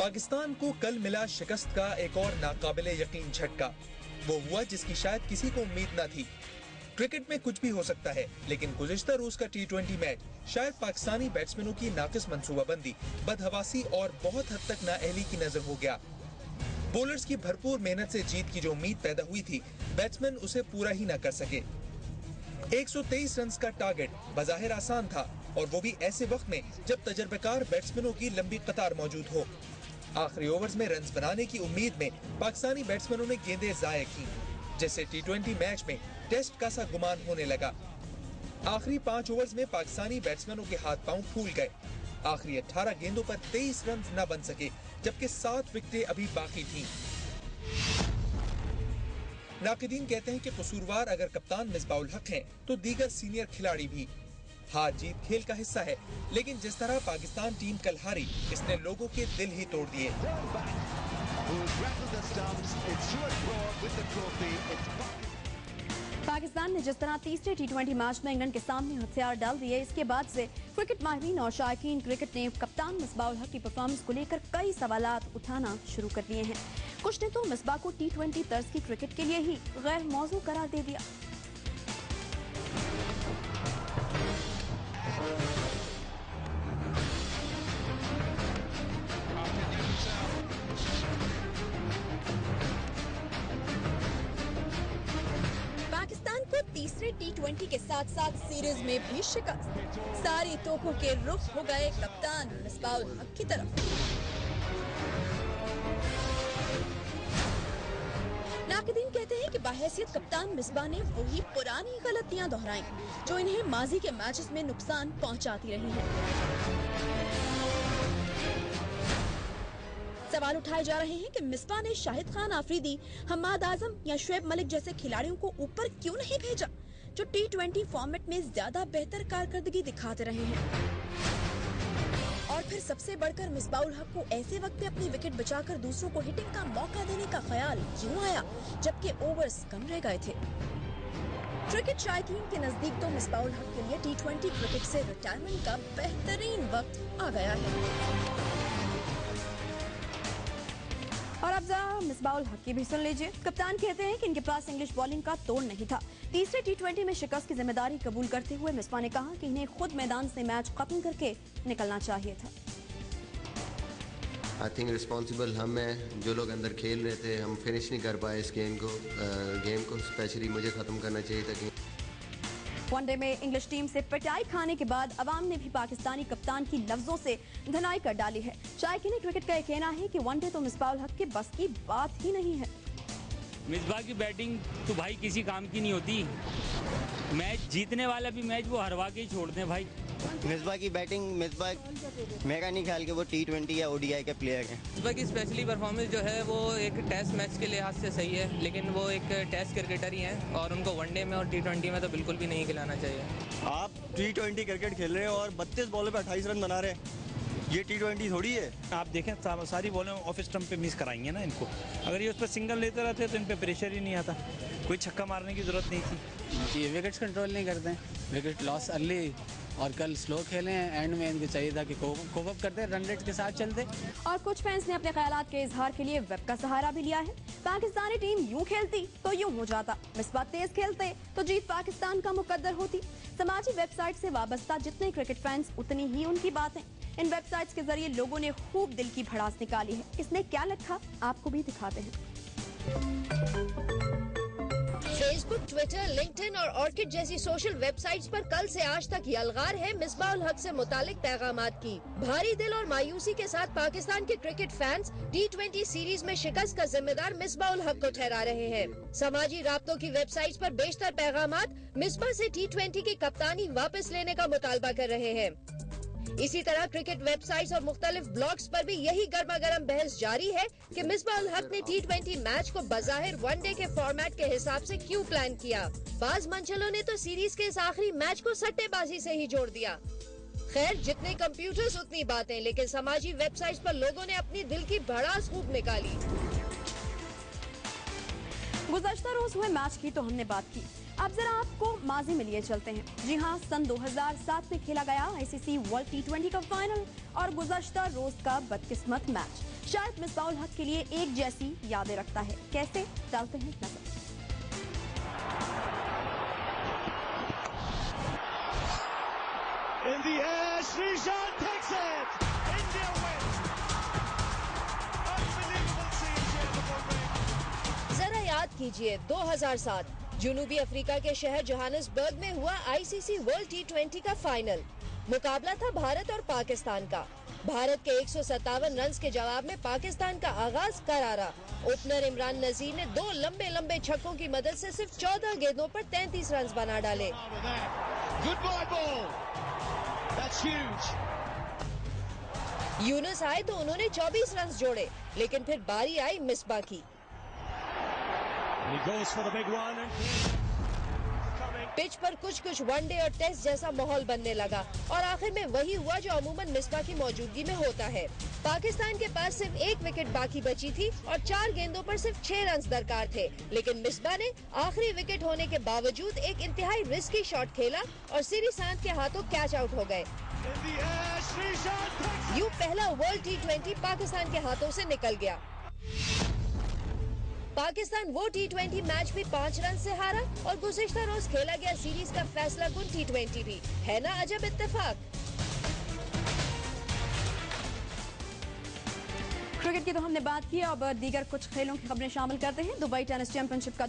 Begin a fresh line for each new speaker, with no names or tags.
पाकिस्तान को कल मिला शिकस्त का एक और नाकाबिले यकीन झटका। वो हुआ जिसकी शायद किसी को उम्मीद न थी। क्रिकेट में कुछ भी हो सकता है, लेकिन गुज़िश्ता रोज का T20 मैच शायद पाकिस्तानी बैट्समैनों की नाकिस मंसूबाबंदी, बदहवासी और बहुत हद तक नाअहली की नजर हो गया। बॉलर्स की भरपूर मेहनत से जीत की जो उम्मीद पैदा हुई थी, बैट्समैन उसे पूरा ही न कर सके। 123 रन का टारगेट बज़ाहिर आसान था, और वो भी ऐसे वक्त में जब तजर्बेकार बैट्समैनों की लंबी कतार मौजूद हो। आखिरी ओवर्स में रन्स बनाने की उम्मीद में पाकिस्तानी बैट्समैनों ने गेंदें ज़ाया की, जैसे T20 मैच में टेस्ट का सा गुमान होने लगा। आखिरी 5 ओवर्स में पाकिस्तानी बैट्समैनों के हाथ पांव फूल गए। आखिरी 18 गेंदों पर 23 रन न बन सके, जबकि 7 विकेटें अभी बाकी थीं। नाक़िदीन कहते हैं कि कसूरवार अगर कप्तान मिसबाउल हक हैं, तो दीगर सीनियर खिलाड़ी भी। हार जीत खेल का हिस्सा है, लेकिन जिस तरह पाकिस्तान टीम कल हारी, इसने लोगों के दिल ही तोड़ दिए।
पाकिस्तान ने जिस तरह तीसरे T20 मैच में इंग्लैंड के सामने हथियार डाल दिए, इसके बाद से क्रिकेट माहिरीन और शायकीन क्रिकेट ने कप्तान मिसबाउल हक की परफॉर्मेंस को लेकर कई सवालात उठाना शुरू कर दिए हैं। कुछ ने तो मिसबाह को T20 तर्ज की क्रिकेट के लिए ही गैर मौजू करार दे दिया। पाकिस्तान को तीसरे T20 के साथ साथ सीरीज में भी शिकस्त। सारी तोपों के रुख हो गए कप्तान मिसबाउल हक की तरफ। नाक़िदीन कहते हैं कि बाहैसियत कप्तान मिसबाह ने वही पुरानी गलतियां दोहराई, जो इन्हें माजी के मैचेस में नुकसान पहुंचाती रही हैं। सवाल उठाए जा रहे हैं कि मिसबाह ने शाहिद खान आफरीदी, हम्माद आजम या शुएब मलिक जैसे खिलाड़ियों को ऊपर क्यों नहीं भेजा, जो T20 फॉर्मेट में ज्यादा बेहतर कारकर्दगी दिखाते रहे हैं। और फिर सबसे बढ़कर मिसबाउल हक को ऐसे वक्त पे अपनी विकेट बचाकर दूसरों को हिटिंग का मौका देने का ख्याल क्यों आया, जबकि ओवर्स कम रह गए थे। क्रिकेट शायकीन के नजदीक तो मिसबाउल हक के लिए T20 क्रिकेट से रिटायरमेंट का बेहतरीन वक्त आ गया है। और अब जरा मिसबाउल हक की भी सुन लीजिए। कप्तान कहते हैं कि इनके पास इंग्लिश बॉलिंग का तोड़ नहीं था। तीसरे T20 में शिकस्त की जिम्मेदारी कबूल करते हुए मिसबाह ने कहा कि इन्हें खुद मैदान से मैच खत्म करके निकलना चाहिए था।
आई थिंक रिस्पॉन्सिबल हम हैं, जो लोग अंदर खेल रहे थे, हम फिनिश नहीं कर पाए इस गेम को स्पेशली मुझे खत्म करना चाहिए था।
वनडे में इंग्लिश टीम से पिटाई खाने के बाद अवाम ने भी पाकिस्तानी कप्तान की लफ्जों से धनाई कर डाली है। शायकीन क्रिकेट का कहना है कि वनडे तो मिसबाउल हक के बस की बात ही नहीं है।
मिसबाह की बैटिंग तो भाई किसी काम की नहीं होती। मैच जीतने वाला भी मैच वो हरवा के ही छोड़ते हैं भाई।
मिसबाह की बैटिंग, मिसबाह मेरा नहीं ख्याल कि वो T20 या ODI के प्लेयर हैं।
मिसबाह की स्पेशली परफॉर्मेंस जो है वो एक टेस्ट मैच के लिहाज से सही है, लेकिन वो एक टेस्ट क्रिकेटर ही हैं और उनको वनडे में और T20 में तो बिल्कुल भी नहीं खिलाना चाहिए।
आप T20 क्रिकेट खेल रहे हो और 32 बॉलों पे 28 रन बना रहे हैं, ये T20 थोड़ी है।
आप देखें सारी बॉलें ऑफ स्टंप पे मिस कराएंगे ना इनको। अगर ये उस पर सिंगल लेते रहते तो इन पे प्रेशर ही नहीं आता, कोई छक्का मारने की जरूरत नहीं थी।
ये विकेट्स कंट्रोल नहीं करते हैं, विकेट लॉस अर्ली और कल स्लो खेले हैं। एंड में इनको चाहिए था कि कोप अप करते, रन रेट के साथ चलते।
और कुछ फैंस ने अपने ख्यालात के इजहार के लिए वेब का सहारा भी लिया है। पाकिस्तानी टीम यूं खेलती तो यूं हो जाता, मिसबाह तेज खेलते तो जीत पाकिस्तान का मुकद्दर होती। समाजी वेबसाइट से वाबस्ता जितने क्रिकेट फैंस उतनी ही उनकी बातें। इन वेबसाइट्स के जरिए लोगों ने खूब दिल की भड़ास निकाली है। इसने क्या लिखा आपको भी दिखाते हैं।
फेसबुक, ट्विटर, लिंक्डइन और ऑर्किड जैसी सोशल वेबसाइट्स पर कल से आज तक यलगार है मिसबाउल हक से मुतालिक पैगामात की। भारी दिल और मायूसी के साथ पाकिस्तान के क्रिकेट फैंस T20 सीरीज में शिकस्त का जिम्मेदार मिसबाउल हक को ठहरा रहे हैं। समाजी राब्तों की वेबसाइट्स पर बेशतर पैगामात मिसबाह से T20 की कप्तानी वापस लेने का मुतालबा कर रहे हैं। इसी तरह क्रिकेट वेबसाइट्स और मुख्तलिफ ब्लॉग्स पर भी यही गर्मा गर्म बहस जारी है कि मिसबाउल हक ने T20 मैच को बज़ाहिर वनडे के फॉर्मेट के हिसाब से क्यों प्लान किया। बाज मंचलों ने तो सीरीज के इस आखिरी मैच को सट्टेबाजी से ही जोड़ दिया। खैर, जितने कंप्यूटर्स उतनी बातें, लेकिन समाजी वेबसाइट्स पर लोगों ने अपनी दिल की भड़ास खूब निकाली।
गुज़श्ता रोज हुए मैच की तो हमने बात की, अब जरा आपको माजी में लिए चलते हैं। जी हाँ, सन 2007 में खेला गया आईसीसी वर्ल्ड टी20 का फाइनल और गुज़श्ता रोज का बदकिस्मत मैच शायद मिसबाउल हक के लिए एक जैसी यादें रखता है। कैसे, डालते हैं नजर।
In the air, Sreesanth takes it. India win. Unbelievable scenes here at the Bombay.
जरा याद कीजिए 2007 जुनूबी अफ्रीका के शहर जोहानिसबर्ग में हुआ आईसीसी वर्ल्ड टी20 का फाइनल। मुकाबला था भारत और पाकिस्तान का। भारत के 157 रन के जवाब में पाकिस्तान का आगाज करारा। ओपनर इमरान नजीर ने 2 लंबे लंबे छक्कों की मदद से सिर्फ 14 गेंदों पर 33 रन बना डाले।
Goodbye ball. That's huge.
Yunus आए तो उन्होंने 24 रन जोड़े, लेकिन फिर बारी आई मिसबा की।
He goes for the big one and
pitch पर कुछ वनडे और टेस्ट जैसा माहौल बनने लगा और आखिर में वही हुआ जो अमूमन मिसबा की मौजूदगी में होता है। पाकिस्तान के पास सिर्फ 1 विकेट बाकी बची थी और 4 गेंदों पर सिर्फ 6 रन दरकार थे, लेकिन मिसबा ने आखिरी विकेट होने के बावजूद एक इंतहाई रिस्की शॉट खेला और श्रीशांत के हाथों कैच आउट हो गए। यूं पहला वर्ल्ड टी20 पाकिस्तान के हाथों से निकल गया। पाकिस्तान वो टी20 मैच भी 5 रन से हारा और गुज़िश्ता रोज खेला गया सीरीज का फैसला कुन टी20 भी। है ना अजब इत्तेफाक।
क्रिकेट की तो हमने बात की, अब दीगर कुछ खेलों की खबरें शामिल करते हैं। दुबई टेनिस चैंपियनशिप का